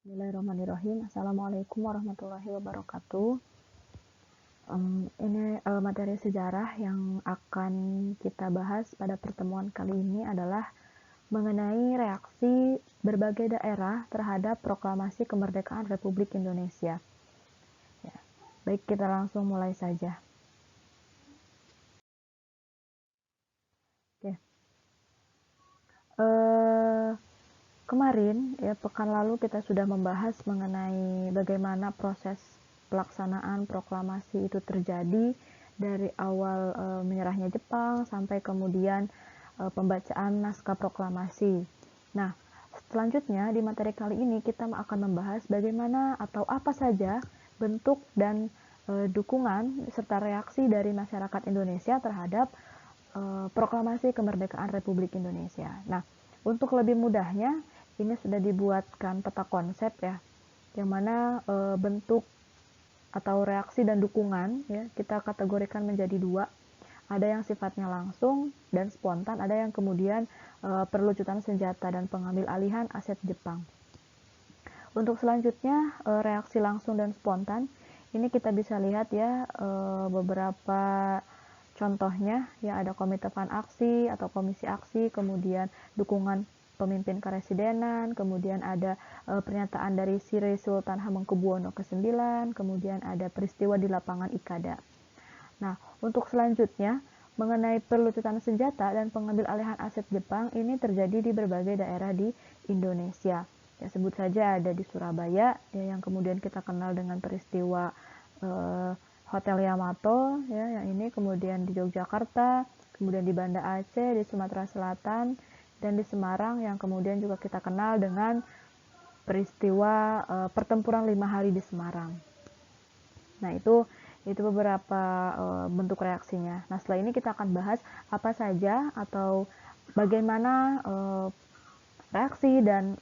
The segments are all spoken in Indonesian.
Bismillahirrahmanirrahim. Assalamualaikum warahmatullahi wabarakatuh. Ini materi sejarah yang akan kita bahas pada pertemuan kali ini adalah mengenai reaksi berbagai daerah terhadap proklamasi kemerdekaan Republik Indonesia. Ya, baik, kita langsung mulai saja. Oke. Kemarin, pekan lalu kita sudah membahas mengenai bagaimana proses pelaksanaan proklamasi itu terjadi dari awal menyerahnya Jepang sampai kemudian pembacaan naskah proklamasi. Nah, selanjutnya di materi kali ini kita akan membahas bagaimana atau apa saja bentuk dan dukungan serta reaksi dari masyarakat Indonesia terhadap proklamasi kemerdekaan Republik Indonesia. Nah, untuk lebih mudahnya, ini sudah dibuatkan peta konsep ya, yang mana bentuk atau reaksi dan dukungan ya kita kategorikan menjadi dua. Ada yang sifatnya langsung dan spontan, ada yang kemudian perlucutan senjata dan pengambil alihan aset Jepang. Untuk selanjutnya reaksi langsung dan spontan, ini kita bisa lihat ya beberapa contohnya ya, ada komite fan aksi atau komisi aksi, kemudian dukungan pemimpin karesidenan, kemudian ada pernyataan dari Sri Sultan Hamengkubuwono ke-9, kemudian ada peristiwa di lapangan Ikada. Nah, untuk selanjutnya mengenai perlucutan senjata dan pengambil alihan aset Jepang, ini terjadi di berbagai daerah di Indonesia. Ya, sebut saja ada di Surabaya ya, yang kemudian kita kenal dengan peristiwa Hotel Yamato ya, yang ini, kemudian di Yogyakarta, kemudian di Banda Aceh, di Sumatera Selatan, dan di Semarang yang kemudian juga kita kenal dengan peristiwa pertempuran 5 hari di Semarang. Nah, itu beberapa bentuk reaksinya. Nah, setelah ini kita akan bahas apa saja atau bagaimana reaksi dan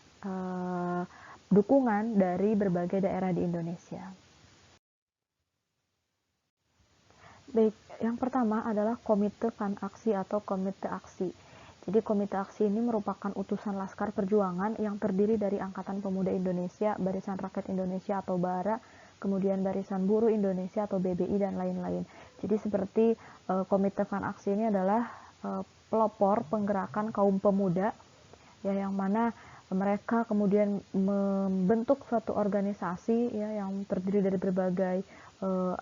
dukungan dari berbagai daerah di Indonesia. Baik, yang pertama adalah Komite Fan Aksi atau Komite Aksi. Jadi Komite Aksi ini merupakan utusan Laskar Perjuangan yang terdiri dari Angkatan Pemuda Indonesia, Barisan Rakyat Indonesia atau BARA, kemudian Barisan Buruh Indonesia atau BBI, dan lain-lain. Jadi seperti Komite Fan Aksi ini adalah pelopor penggerakan kaum pemuda ya, yang mana mereka kemudian membentuk suatu organisasi ya yang terdiri dari berbagai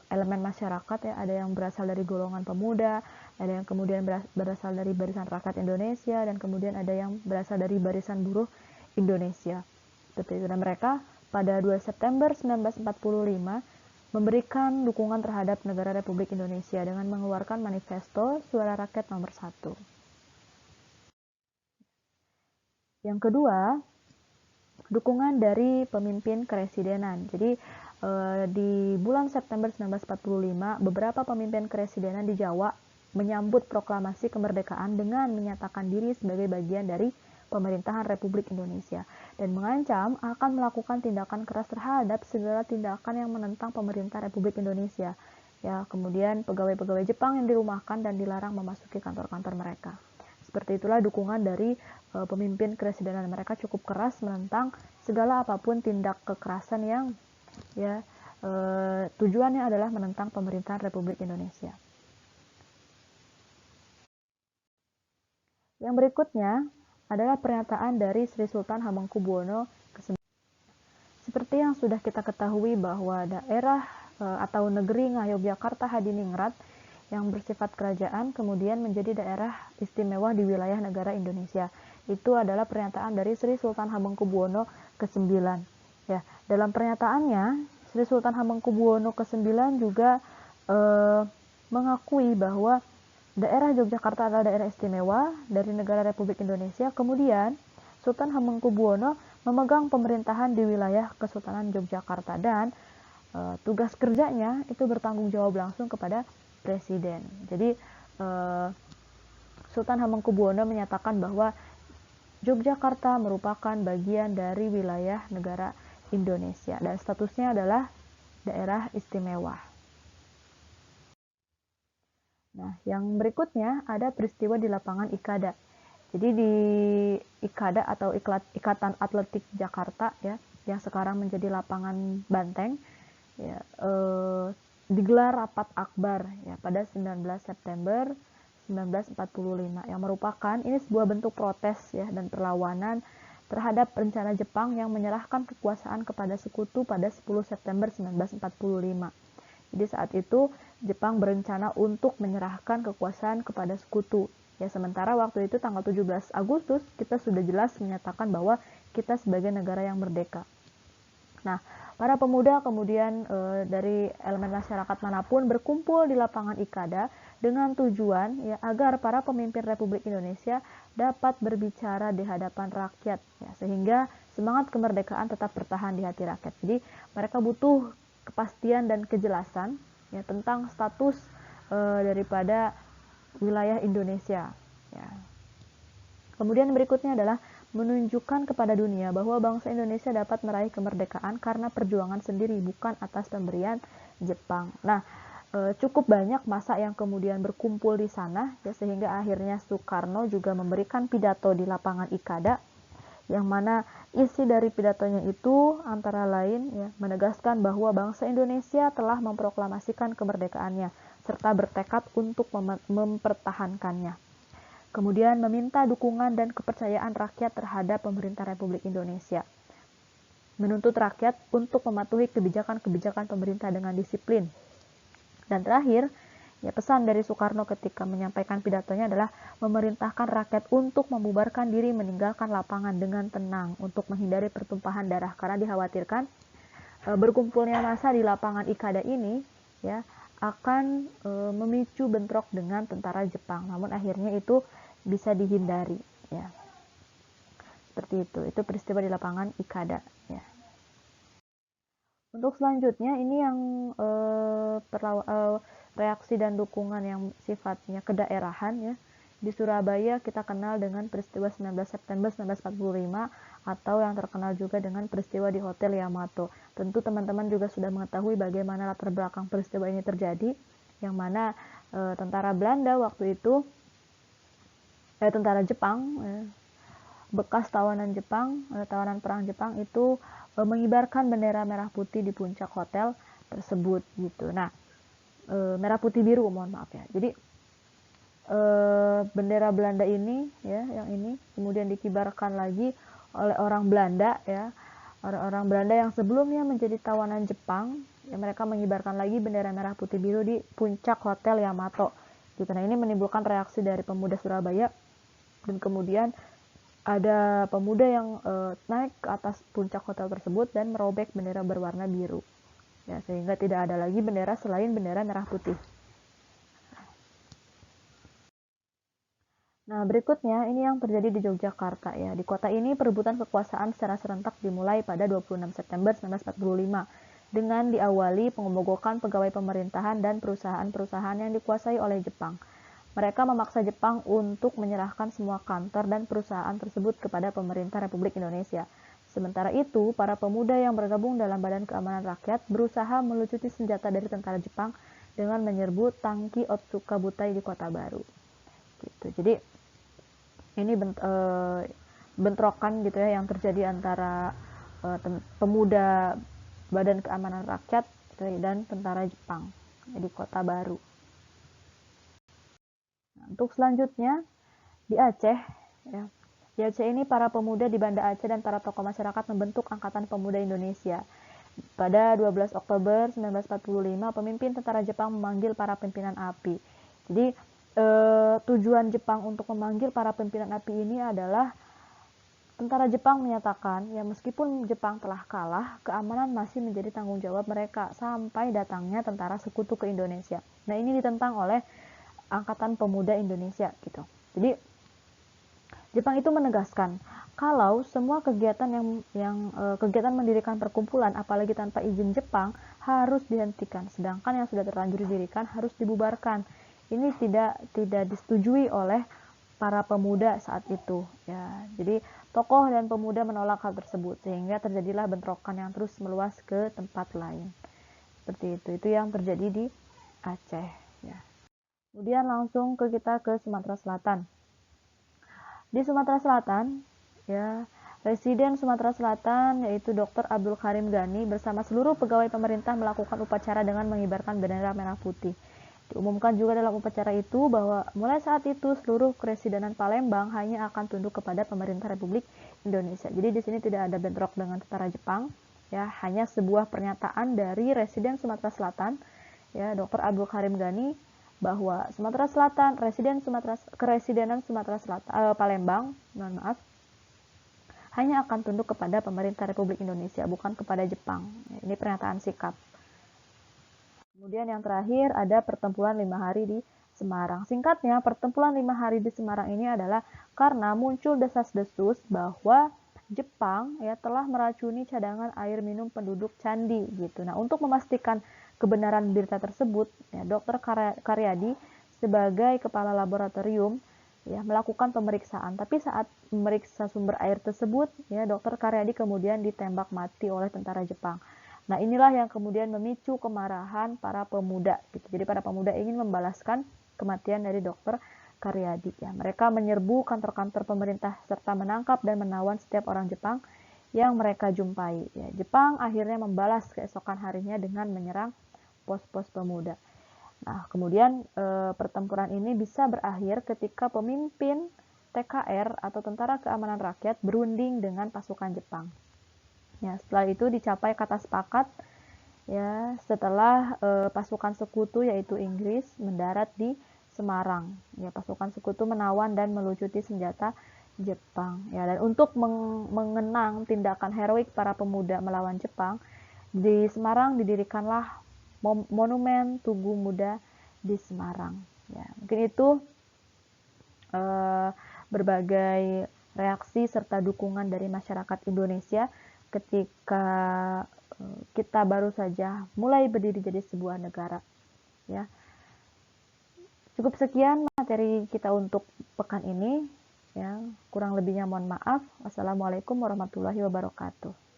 elemen masyarakat ya, ada yang berasal dari golongan pemuda, ada yang kemudian berasal dari Barisan Rakyat Indonesia, dan kemudian ada yang berasal dari Barisan Buruh Indonesia. Seperti itu. Dan mereka pada 2 September 1945 memberikan dukungan terhadap negara Republik Indonesia dengan mengeluarkan manifesto Suara Rakyat nomor 1. Yang kedua, dukungan dari pemimpin keresidenan. Jadi di bulan September 1945, beberapa pemimpin keresidenan di Jawa menyambut proklamasi kemerdekaan dengan menyatakan diri sebagai bagian dari pemerintahan Republik Indonesia dan mengancam akan melakukan tindakan keras terhadap segala tindakan yang menentang pemerintah Republik Indonesia. Ya, kemudian pegawai-pegawai Jepang yang dirumahkan dan dilarang memasuki kantor-kantor mereka. Seperti itulah dukungan dari pemimpin keresidenan. Mereka cukup keras menentang segala apapun tindak kekerasan yang ya tujuannya adalah menentang pemerintahan Republik Indonesia. Yang berikutnya adalah pernyataan dari Sri Sultan Hamengkubuwono ke-9. Seperti yang sudah kita ketahui bahwa daerah atau negeri Ngayogyakarta Hadiningrat yang bersifat kerajaan kemudian menjadi daerah istimewa di wilayah negara Indonesia. Itu adalah pernyataan dari Sri Sultan Hamengkubuwono ke-9. Ya, dalam pernyataannya Sri Sultan Hamengkubuwono ke-9 juga mengakui bahwa daerah Yogyakarta adalah daerah istimewa dari negara Republik Indonesia. Kemudian Sultan Hamengkubuwono memegang pemerintahan di wilayah Kesultanan Yogyakarta dan tugas kerjanya itu bertanggung jawab langsung kepada presiden. Jadi Sultan Hamengkubuwono menyatakan bahwa Yogyakarta merupakan bagian dari wilayah negara Indonesia dan statusnya adalah daerah istimewa. Nah, yang berikutnya ada peristiwa di lapangan Ikada. Jadi di Ikada atau Ikatan Atletik Jakarta ya, yang sekarang menjadi lapangan Banteng, ya, digelar rapat akbar ya pada 19 September 1945 yang merupakan ini sebuah bentuk protes ya dan perlawanan terhadap rencana Jepang yang menyerahkan kekuasaan kepada sekutu pada 10 September 1945. Jadi saat itu Jepang berencana untuk menyerahkan kekuasaan kepada sekutu. Ya sementara waktu itu tanggal 17 Agustus kita sudah jelas menyatakan bahwa kita sebagai negara yang merdeka. Nah, para pemuda kemudian dari elemen masyarakat manapun berkumpul di lapangan Ikada dengan tujuan ya agar para pemimpin Republik Indonesia dapat berbicara di hadapan rakyat ya sehingga semangat kemerdekaan tetap bertahan di hati rakyat. Jadi mereka butuh kepastian dan kejelasan ya tentang status daripada wilayah Indonesia ya. Kemudian berikutnya adalah menunjukkan kepada dunia bahwa bangsa Indonesia dapat meraih kemerdekaan karena perjuangan sendiri, bukan atas pemberian Jepang. Nah, cukup banyak massa yang kemudian berkumpul di sana, ya, sehingga akhirnya Soekarno juga memberikan pidato di lapangan Ikada, yang mana isi dari pidatonya itu antara lain ya, menegaskan bahwa bangsa Indonesia telah memproklamasikan kemerdekaannya, serta bertekad untuk mempertahankannya. Kemudian meminta dukungan dan kepercayaan rakyat terhadap pemerintah Republik Indonesia. Menuntut rakyat untuk mematuhi kebijakan-kebijakan pemerintah dengan disiplin. Dan terakhir, ya pesan dari Soekarno ketika menyampaikan pidatonya adalah memerintahkan rakyat untuk membubarkan diri meninggalkan lapangan dengan tenang untuk menghindari pertumpahan darah karena dikhawatirkan berkumpulnya massa di lapangan Ikada ini ya akan memicu bentrok dengan tentara Jepang. Namun akhirnya itu bisa dihindari ya. Seperti itu. Itu peristiwa di lapangan Ikada ya. Untuk selanjutnya ini yang reaksi dan dukungan yang sifatnya kedaerahan ya. Di Surabaya kita kenal dengan peristiwa 19 September 1945 atau yang terkenal juga dengan peristiwa di Hotel Yamato. Tentu teman-teman juga sudah mengetahui bagaimana latar belakang peristiwa ini terjadi, yang mana tentara Belanda waktu itu, tentara Jepang, bekas tawanan Jepang, tawanan perang Jepang itu mengibarkan bendera merah putih di puncak hotel tersebut gitu. Nah, merah putih biru, mohon maaf ya. Jadi bendera Belanda ini ya, yang ini kemudian dikibarkan lagi oleh orang Belanda ya. Orang-orang Belanda yang sebelumnya menjadi tawanan Jepang, ya mereka mengibarkan lagi bendera merah putih biru di puncak Hotel Yamato. Gitu. Nah, ini menimbulkan reaksi dari pemuda Surabaya dan kemudian ada pemuda yang naik ke atas puncak hotel tersebut dan merobek bendera berwarna biru. Ya, sehingga tidak ada lagi bendera selain bendera merah putih. Nah, berikutnya ini yang terjadi di Yogyakarta ya. Di kota ini perebutan kekuasaan secara serentak dimulai pada 26 September 1945 dengan diawali pengobogokan pegawai pemerintahan dan perusahaan-perusahaan yang dikuasai oleh Jepang. Mereka memaksa Jepang untuk menyerahkan semua kantor dan perusahaan tersebut kepada pemerintah Republik Indonesia. Sementara itu, para pemuda yang bergabung dalam Badan Keamanan Rakyat berusaha melucuti senjata dari tentara Jepang dengan menyerbu tangki Otsuka Butai di Kota Baru. Gitu. Jadi ini bentrokan gitu ya yang terjadi antara pemuda Badan Keamanan Rakyat dan tentara Jepang di Kota Baru. Nah, untuk selanjutnya di Aceh ya. Di Aceh ini para pemuda di Banda Aceh dan para tokoh masyarakat membentuk Angkatan Pemuda Indonesia. Pada 12 Oktober 1945 pemimpin tentara Jepang memanggil para pimpinan API. Jadi tujuan Jepang untuk memanggil para pimpinan API ini adalah tentara Jepang menyatakan ya meskipun Jepang telah kalah, keamanan masih menjadi tanggung jawab mereka sampai datangnya tentara sekutu ke Indonesia. Nah, ini ditentang oleh Angkatan Pemuda Indonesia gitu. Jadi Jepang itu menegaskan kalau semua kegiatan kegiatan mendirikan perkumpulan apalagi tanpa izin Jepang harus dihentikan, sedangkan yang sudah terlanjur didirikan harus dibubarkan. Ini tidak disetujui oleh para pemuda saat itu ya. Jadi tokoh dan pemuda menolak hal tersebut sehingga terjadilah bentrokan yang terus meluas ke tempat lain. Seperti itu. Itu yang terjadi di Aceh ya. Kemudian langsung ke Sumatera Selatan. Di Sumatera Selatan ya Presiden Sumatera Selatan yaitu Dr. Abdul Karim Ghani bersama seluruh pegawai pemerintah melakukan upacara dengan mengibarkan bendera merah putih. Diumumkan juga dalam upacara itu bahwa mulai saat itu seluruh Kepresidenan Palembang hanya akan tunduk kepada pemerintah Republik Indonesia. Jadi di sini tidak ada bentrok dengan tentara Jepang, ya, hanya sebuah pernyataan dari Residen Sumatera Selatan, ya, Dr. Abdul Karim Ghani, bahwa Sumatera Selatan, Kepresidenan Sumatera Selatan, Palembang, mohon maaf, hanya akan tunduk kepada pemerintah Republik Indonesia, bukan kepada Jepang. Ini pernyataan sikap. Kemudian yang terakhir ada pertempuran 5 hari di Semarang. Singkatnya, pertempuran 5 hari di Semarang ini adalah karena muncul desas-desus bahwa Jepang ya telah meracuni cadangan air minum penduduk Candi gitu. Nah, untuk memastikan kebenaran berita tersebut, ya, Dr. Karyadi sebagai kepala laboratorium ya melakukan pemeriksaan. Tapi saat memeriksa sumber air tersebut, ya Dr. Karyadi kemudian ditembak mati oleh tentara Jepang. Nah, inilah yang kemudian memicu kemarahan para pemuda gitu. Jadi para pemuda ingin membalaskan kematian dari Dr. Karyadi ya. Mereka menyerbu kantor-kantor pemerintah serta menangkap dan menawan setiap orang Jepang yang mereka jumpai ya. Jepang akhirnya membalas keesokan harinya dengan menyerang pos-pos pemuda. Nah, kemudian pertempuran ini bisa berakhir ketika pemimpin TKR atau Tentara Keamanan Rakyat berunding dengan pasukan Jepang. Ya, setelah itu dicapai kata sepakat ya setelah pasukan sekutu yaitu Inggris mendarat di Semarang. Ya, pasukan sekutu menawan dan melucuti senjata Jepang. Ya, dan untuk mengenang tindakan heroik para pemuda melawan Jepang, di Semarang didirikanlah Monumen Tugu Muda di Semarang. Ya, mungkin itu berbagai reaksi serta dukungan dari masyarakat Indonesia ketika kita baru saja mulai berdiri jadi sebuah negara. Ya, cukup sekian materi kita untuk pekan ini. Ya, kurang lebihnya mohon maaf. Wassalamualaikum warahmatullahi wabarakatuh.